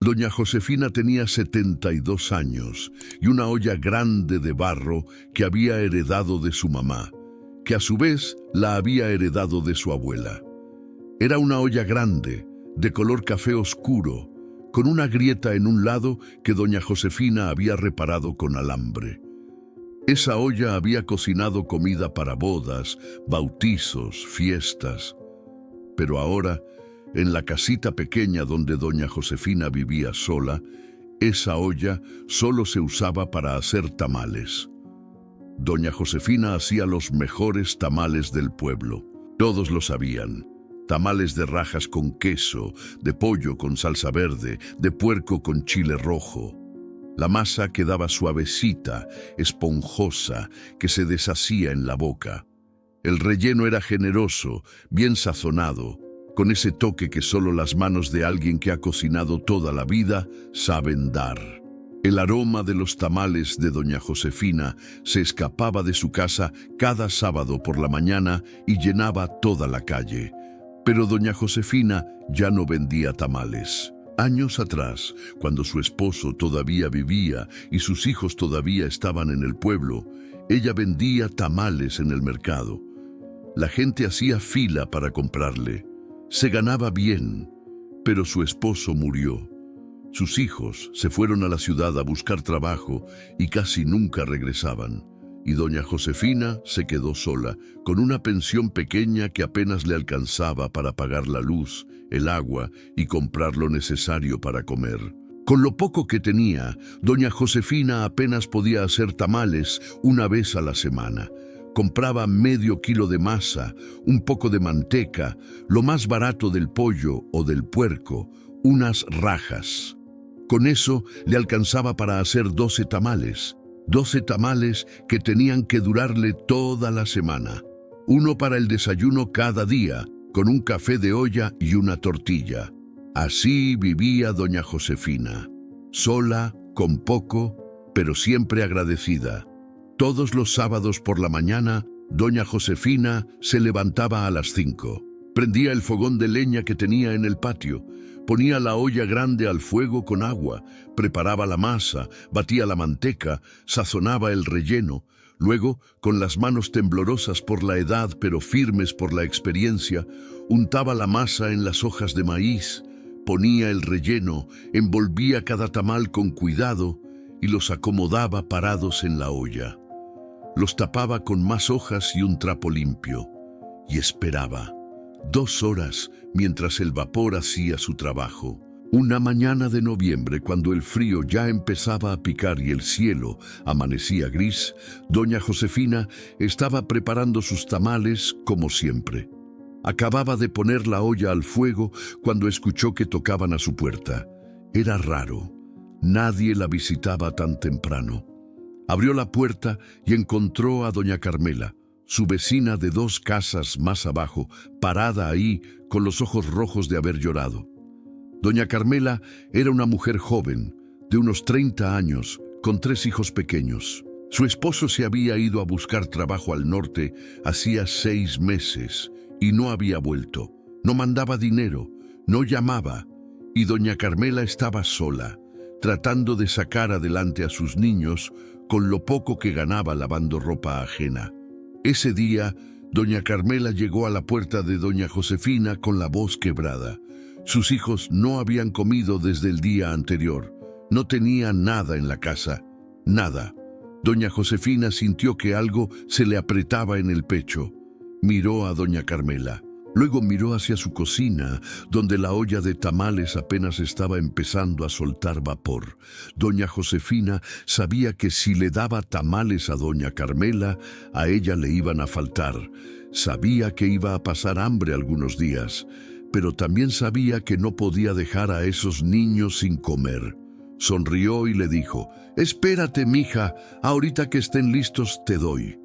Doña Josefina tenía 72 años y una olla grande de barro que había heredado de su mamá, que a su vez la había heredado de su abuela. Era una olla grande, de color café oscuro, con una grieta en un lado que doña Josefina había reparado con alambre. Esa olla había cocinado comida para bodas, bautizos, fiestas. Pero ahora, en la casita pequeña donde doña Josefina vivía sola, esa olla solo se usaba para hacer tamales. Doña Josefina hacía los mejores tamales del pueblo. Todos lo sabían. Tamales de rajas con queso, de pollo con salsa verde, de puerco con chile rojo. La masa quedaba suavecita, esponjosa, que se deshacía en la boca. El relleno era generoso, bien sazonado, con ese toque que solo las manos de alguien que ha cocinado toda la vida saben dar. El aroma de los tamales de doña Josefina se escapaba de su casa cada sábado por la mañana y llenaba toda la calle. Pero doña Josefina ya no vendía tamales. Años atrás, cuando su esposo todavía vivía y sus hijos todavía estaban en el pueblo, ella vendía tamales en el mercado. La gente hacía fila para comprarle. Se ganaba bien, pero su esposo murió. Sus hijos se fueron a la ciudad a buscar trabajo y casi nunca regresaban. Y doña Josefina se quedó sola, con una pensión pequeña que apenas le alcanzaba para pagar la luz, el agua y comprar lo necesario para comer. Con lo poco que tenía, doña Josefina apenas podía hacer tamales una vez a la semana. Compraba medio kilo de masa, un poco de manteca, lo más barato del pollo o del puerco, unas rajas. Con eso le alcanzaba para hacer 12 tamales. 12 tamales que tenían que durarle toda la semana. Uno para el desayuno cada día, con un café de olla y una tortilla. Así vivía doña Josefina, sola, con poco, pero siempre agradecida. Todos los sábados por la mañana, doña Josefina se levantaba a las 5. Prendía el fogón de leña que tenía en el patio, ponía la olla grande al fuego con agua, preparaba la masa, batía la manteca, sazonaba el relleno. Luego, con las manos temblorosas por la edad pero firmes por la experiencia, untaba la masa en las hojas de maíz, ponía el relleno, envolvía cada tamal con cuidado y los acomodaba parados en la olla. Los tapaba con más hojas y un trapo limpio y esperaba. 2 horas mientras el vapor hacía su trabajo. Una mañana de noviembre, cuando el frío ya empezaba a picar y el cielo amanecía gris, doña Josefina estaba preparando sus tamales como siempre. Acababa de poner la olla al fuego cuando escuchó que tocaban a su puerta. Era raro. Nadie la visitaba tan temprano. Abrió la puerta y encontró a doña Carmela, su vecina de 2 casas más abajo, parada ahí con los ojos rojos de haber llorado. Doña Carmela era una mujer joven, de unos 30 años, con 3 hijos pequeños. Su esposo se había ido a buscar trabajo al norte hacía 6 meses y no había vuelto. No mandaba dinero, no llamaba, y doña Carmela estaba sola, tratando de sacar adelante a sus niños con lo poco que ganaba lavando ropa ajena. Ese día, doña Carmela llegó a la puerta de doña Josefina con la voz quebrada. Sus hijos no habían comido desde el día anterior. No tenía nada en la casa. Nada. Doña Josefina sintió que algo se le apretaba en el pecho. Miró a doña Carmela. Luego miró hacia su cocina, donde la olla de tamales apenas estaba empezando a soltar vapor. Doña Josefina sabía que si le daba tamales a doña Carmela, a ella le iban a faltar. Sabía que iba a pasar hambre algunos días, pero también sabía que no podía dejar a esos niños sin comer. Sonrió y le dijo: «Espérate, mija, ahorita que estén listos te doy».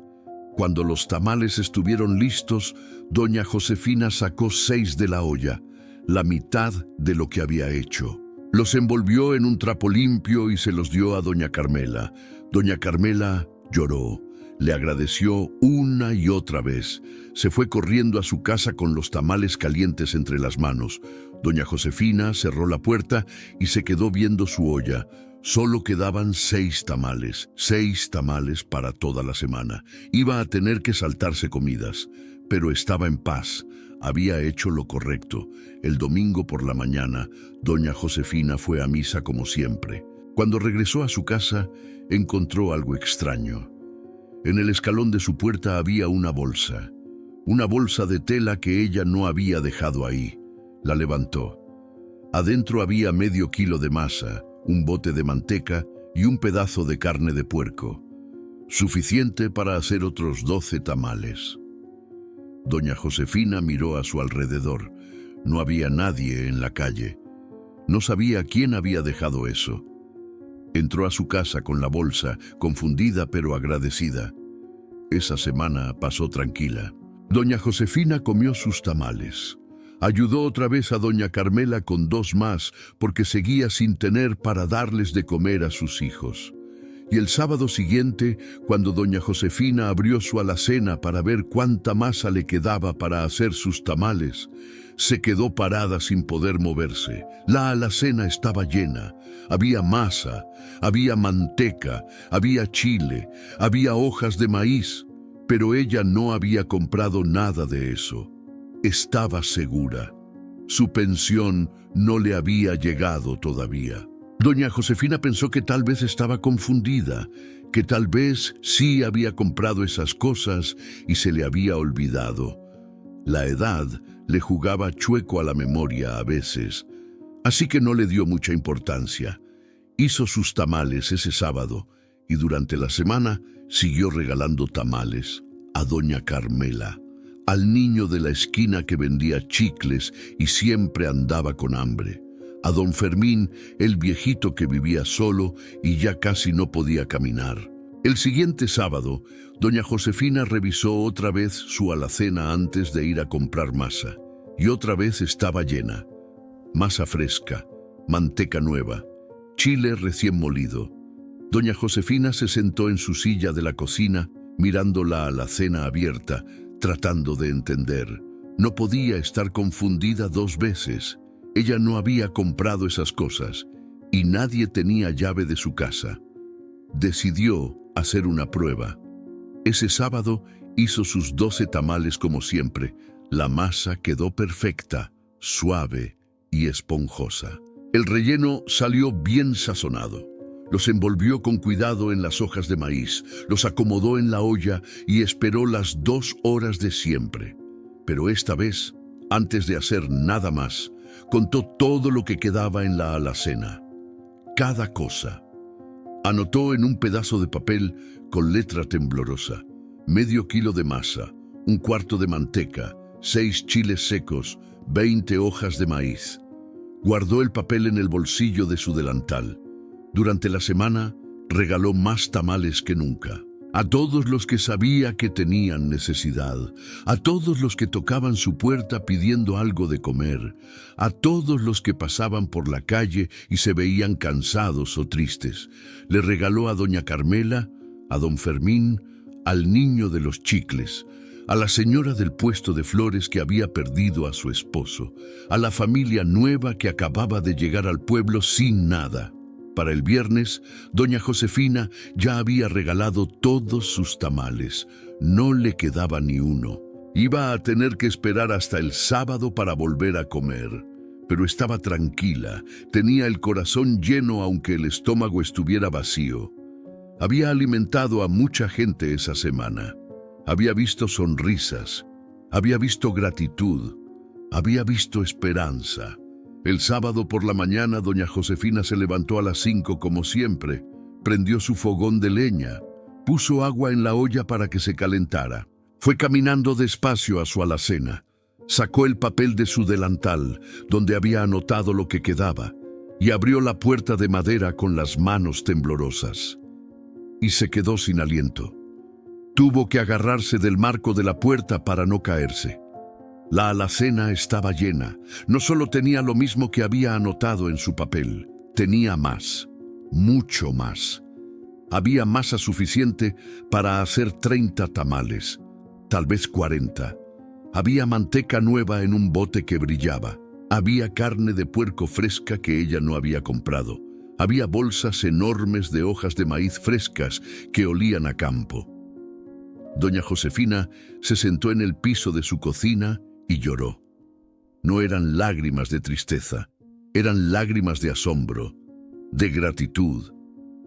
Cuando los tamales estuvieron listos, doña Josefina sacó 6 de la olla, la mitad de lo que había hecho. Los envolvió en un trapo limpio y se los dio a doña Carmela. Doña Carmela lloró. Le agradeció una y otra vez. Se fue corriendo a su casa con los tamales calientes entre las manos. Doña Josefina cerró la puerta y se quedó viendo su olla. Solo quedaban 6 tamales para toda la semana. Iba a tener que saltarse comidas, pero estaba en paz. Había hecho lo correcto. El domingo por la mañana, doña Josefina fue a misa como siempre. Cuando regresó a su casa, encontró algo extraño. En el escalón de su puerta había una bolsa de tela que ella no había dejado ahí. La levantó. Adentro había medio kilo de masa, un bote de manteca y un pedazo de carne de puerco, suficiente para hacer otros 12 tamales. Doña Josefina miró a su alrededor. No había nadie en la calle. No sabía quién había dejado eso. Entró a su casa con la bolsa, confundida pero agradecida. Esa semana pasó tranquila. Doña Josefina comió sus tamales. Ayudó otra vez a doña Carmela con 2 más porque seguía sin tener para darles de comer a sus hijos. Y el sábado siguiente, cuando doña Josefina abrió su alacena para ver cuánta masa le quedaba para hacer sus tamales, se quedó parada sin poder moverse. La alacena estaba llena. Había masa, había manteca, había chile, había hojas de maíz, pero ella no había comprado nada de eso. Estaba segura. Su pensión no le había llegado todavía. Doña Josefina pensó que tal vez estaba confundida, que tal vez sí había comprado esas cosas y se le había olvidado. La edad le jugaba chueco a la memoria a veces, así que no le dio mucha importancia. Hizo sus tamales ese sábado y durante la semana siguió regalando tamales a doña Carmela, al niño de la esquina que vendía chicles y siempre andaba con hambre, a don Fermín, el viejito que vivía solo y ya casi no podía caminar. El siguiente sábado, doña Josefina revisó otra vez su alacena antes de ir a comprar masa, y otra vez estaba llena. Masa fresca, manteca nueva, chile recién molido. Doña Josefina se sentó en su silla de la cocina, mirando la alacena abierta, tratando de entender. No podía estar confundida 2 veces. Ella no había comprado esas cosas y nadie tenía llave de su casa. Decidió hacer una prueba. Ese sábado hizo sus 12 tamales como siempre. La masa quedó perfecta, suave y esponjosa. El relleno salió bien sazonado. Los envolvió con cuidado en las hojas de maíz, los acomodó en la olla y esperó las 2 horas de siempre. Pero esta vez, antes de hacer nada más, contó todo lo que quedaba en la alacena. Cada cosa. Anotó en un pedazo de papel con letra temblorosa: medio kilo de masa, 1/4 de manteca, 6 chiles secos, 20 hojas de maíz. Guardó el papel en el bolsillo de su delantal. Durante la semana, regaló más tamales que nunca. A todos los que sabía que tenían necesidad, a todos los que tocaban su puerta pidiendo algo de comer, a todos los que pasaban por la calle y se veían cansados o tristes. Le regaló a doña Carmela, a don Fermín, al niño de los chicles, a la señora del puesto de flores que había perdido a su esposo, a la familia nueva que acababa de llegar al pueblo sin nada. Para el viernes, doña Josefina ya había regalado todos sus tamales. No le quedaba ni uno. Iba a tener que esperar hasta el sábado para volver a comer. Pero estaba tranquila, tenía el corazón lleno aunque el estómago estuviera vacío. Había alimentado a mucha gente esa semana. Había visto sonrisas, había visto gratitud, había visto esperanza. El sábado por la mañana, doña Josefina se levantó a las 5 como siempre, prendió su fogón de leña, puso agua en la olla para que se calentara. Fue caminando despacio a su alacena, sacó el papel de su delantal, donde había anotado lo que quedaba, y abrió la puerta de madera con las manos temblorosas. Y se quedó sin aliento. Tuvo que agarrarse del marco de la puerta para no caerse. La alacena estaba llena. No solo tenía lo mismo que había anotado en su papel, tenía más, mucho más. Había masa suficiente para hacer 30 tamales, tal vez 40. Había manteca nueva en un bote que brillaba. Había carne de puerco fresca que ella no había comprado. Había bolsas enormes de hojas de maíz frescas que olían a campo. Doña Josefina se sentó en el piso de su cocina y lloró. No eran lágrimas de tristeza, eran lágrimas de asombro, de gratitud,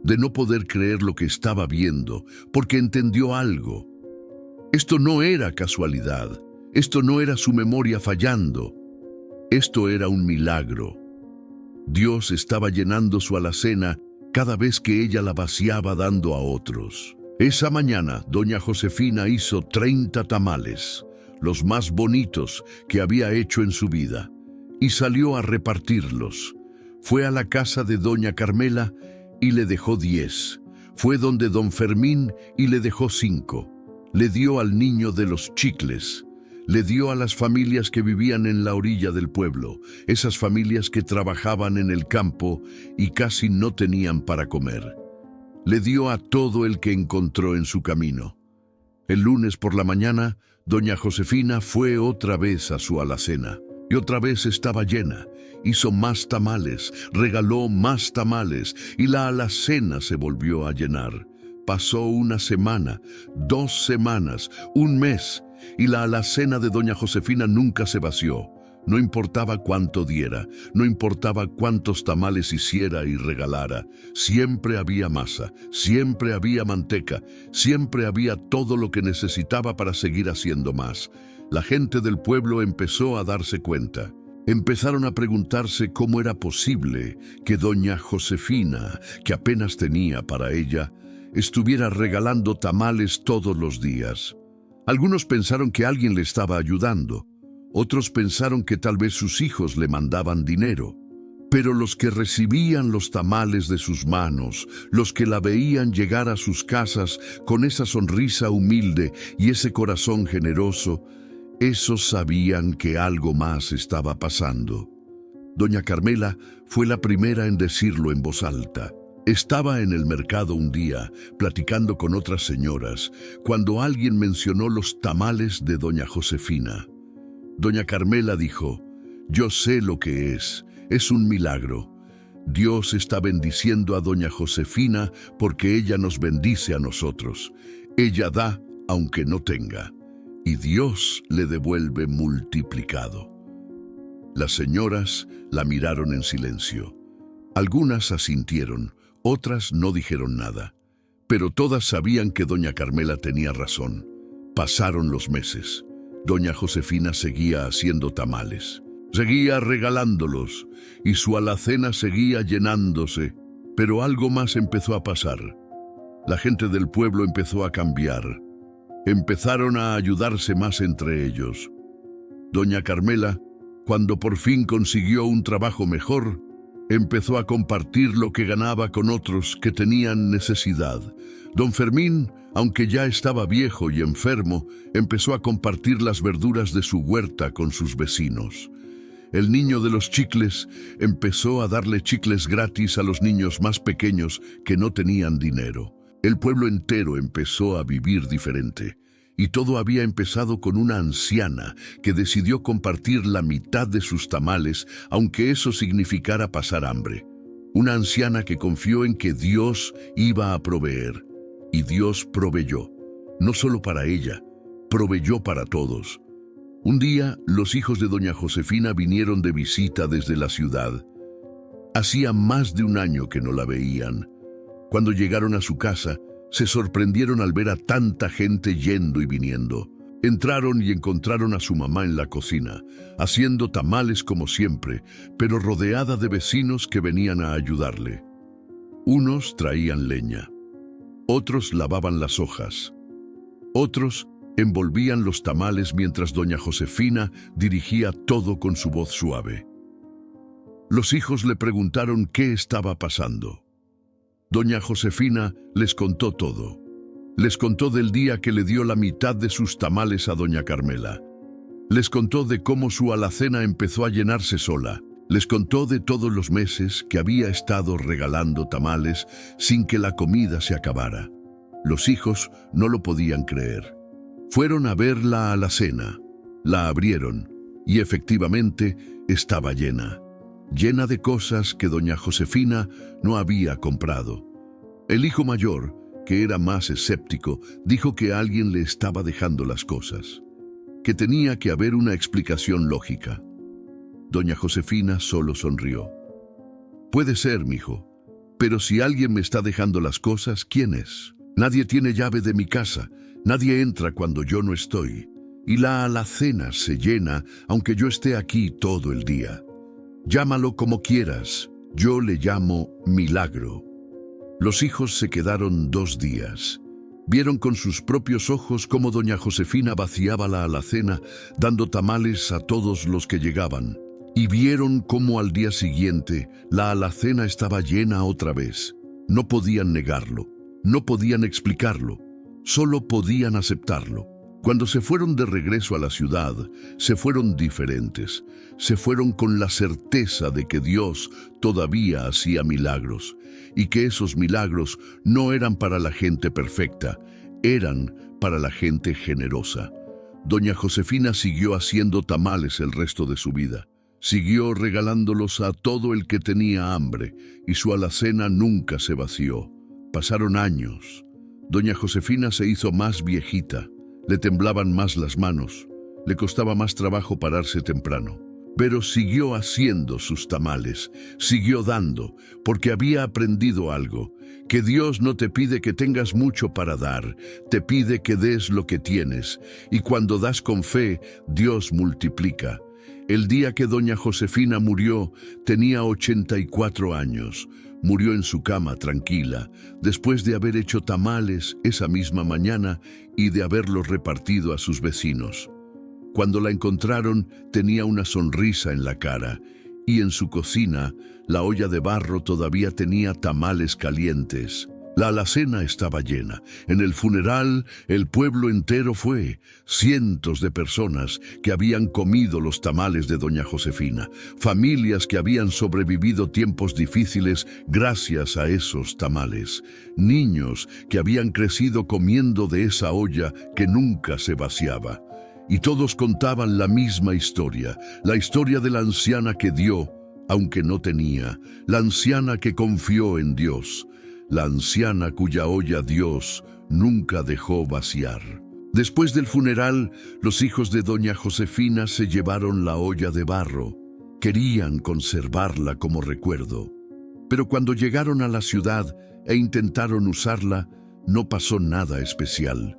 de no poder creer lo que estaba viendo, porque entendió algo. Esto no era casualidad, esto no era su memoria fallando, esto era un milagro. Dios estaba llenando su alacena cada vez que ella la vaciaba dando a otros. Esa mañana, doña Josefina hizo 30 tamales, los más bonitos que había hecho en su vida, y salió a repartirlos. Fue a la casa de doña Carmela y le dejó 10. Fue donde don Fermín y le dejó 5. Le dio al niño de los chicles. Le dio a las familias que vivían en la orilla del pueblo, esas familias que trabajaban en el campo y casi no tenían para comer. Le dio a todo el que encontró en su camino. El lunes por la mañana, doña Josefina fue otra vez a su alacena. Y otra vez estaba llena. Hizo más tamales, regaló más tamales, y la alacena se volvió a llenar. Pasó una semana, 2 semanas, un mes, y la alacena de doña Josefina nunca se vació. No importaba cuánto diera, no importaba cuántos tamales hiciera y regalara. Siempre había masa, siempre había manteca, siempre había todo lo que necesitaba para seguir haciendo más. La gente del pueblo empezó a darse cuenta. Empezaron a preguntarse cómo era posible que doña Josefina, que apenas tenía para ella, estuviera regalando tamales todos los días. Algunos pensaron que alguien le estaba ayudando. Otros pensaron que tal vez sus hijos le mandaban dinero. Pero los que recibían los tamales de sus manos, los que la veían llegar a sus casas con esa sonrisa humilde y ese corazón generoso, esos sabían que algo más estaba pasando. Doña Carmela fue la primera en decirlo en voz alta. Estaba en el mercado un día, platicando con otras señoras, cuando alguien mencionó los tamales de doña Josefina. Doña Carmela dijo: «Yo sé lo que es un milagro. Dios está bendiciendo a doña Josefina porque ella nos bendice a nosotros. Ella da aunque no tenga, y Dios le devuelve multiplicado». Las señoras la miraron en silencio. Algunas asintieron, otras no dijeron nada, pero todas sabían que doña Carmela tenía razón. Pasaron los meses. Doña Josefina seguía haciendo tamales, seguía regalándolos, y su alacena seguía llenándose. Pero algo más empezó a pasar. La gente del pueblo empezó a cambiar. Empezaron a ayudarse más entre ellos. Doña Carmela, cuando por fin consiguió un trabajo mejor, empezó a compartir lo que ganaba con otros que tenían necesidad. Don Fermín, aunque ya estaba viejo y enfermo, empezó a compartir las verduras de su huerta con sus vecinos. El niño de los chicles empezó a darle chicles gratis a los niños más pequeños que no tenían dinero. El pueblo entero empezó a vivir diferente. Y todo había empezado con una anciana que decidió compartir la mitad de sus tamales, aunque eso significara pasar hambre. Una anciana que confió en que Dios iba a proveer. Y Dios proveyó, no solo para ella, proveyó para todos. Un día, los hijos de doña Josefina vinieron de visita desde la ciudad. Hacía más de un año que no la veían. Cuando llegaron a su casa, se sorprendieron al ver a tanta gente yendo y viniendo. Entraron y encontraron a su mamá en la cocina, haciendo tamales como siempre, pero rodeada de vecinos que venían a ayudarle. Unos traían leña, otros lavaban las hojas, otros envolvían los tamales mientras doña Josefina dirigía todo con su voz suave. Los hijos le preguntaron qué estaba pasando. Doña Josefina les contó todo. Les contó del día que le dio la mitad de sus tamales a doña Carmela. Les contó de cómo su alacena empezó a llenarse sola Les contó de todos los meses que había estado regalando tamales sin que la comida se acabara. Los hijos no lo podían creer. Fueron a ver la alacena, la abrieron y efectivamente estaba llena de cosas que doña Josefina no había comprado. El hijo mayor, que era más escéptico, dijo que alguien le estaba dejando las cosas, que tenía que haber una explicación lógica. Doña Josefina solo sonrió. Puede ser, mijo, pero si alguien me está dejando las cosas, ¿quién es? Nadie tiene llave de mi casa, nadie entra cuando yo no estoy, y la alacena se llena aunque yo esté aquí todo el día. Llámalo como quieras, yo le llamo milagro. Los hijos se quedaron 2 días. Vieron con sus propios ojos cómo doña Josefina vaciaba la alacena, dando tamales a todos los que llegaban. Y vieron cómo al día siguiente la alacena estaba llena otra vez. No podían negarlo, no podían explicarlo, solo podían aceptarlo. Cuando se fueron de regreso a la ciudad, se fueron diferentes. Se fueron con la certeza de que Dios todavía hacía milagros y que esos milagros no eran para la gente perfecta, eran para la gente generosa. Doña Josefina siguió haciendo tamales el resto de su vida. Siguió regalándolos a todo el que tenía hambre y su alacena nunca se vació. Pasaron años. Doña Josefina se hizo más viejita. Le temblaban más las manos, le costaba más trabajo pararse temprano. Pero siguió haciendo sus tamales, siguió dando, porque había aprendido algo, que Dios no te pide que tengas mucho para dar, te pide que des lo que tienes, y cuando das con fe, Dios multiplica. El día que doña Josefina murió, tenía 84 años. Murió en su cama tranquila, después de haber hecho tamales esa misma mañana y de haberlos repartido a sus vecinos. Cuando la encontraron, tenía una sonrisa en la cara, y en su cocina, la olla de barro todavía tenía tamales calientes. La alacena estaba llena. En el funeral, el pueblo entero fue. Cientos de personas que habían comido los tamales de doña Josefina. Familias que habían sobrevivido tiempos difíciles gracias a esos tamales. Niños que habían crecido comiendo de esa olla que nunca se vaciaba. Y todos contaban la misma historia. La historia de la anciana que dio, aunque no tenía. La anciana que confió en Dios. La anciana cuya olla Dios nunca dejó vaciar. Después del funeral, los hijos de doña Josefina se llevaron la olla de barro. Querían conservarla como recuerdo. Pero cuando llegaron a la ciudad e intentaron usarla, no pasó nada especial.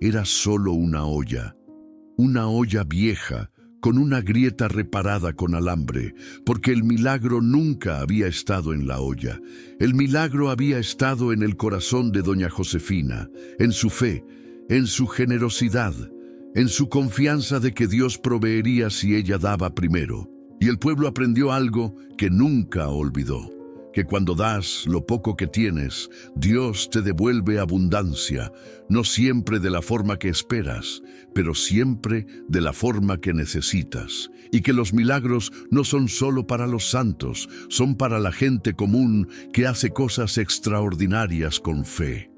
Era solo una olla vieja, con una grieta reparada con alambre, porque el milagro nunca había estado en la olla. El milagro había estado en el corazón de doña Josefina, en su fe, en su generosidad, en su confianza de que Dios proveería si ella daba primero. Y el pueblo aprendió algo que nunca olvidó, que cuando das lo poco que tienes, Dios te devuelve abundancia, no siempre de la forma que esperas, pero siempre de la forma que necesitas, y que los milagros no son solo para los santos, son para la gente común que hace cosas extraordinarias con fe.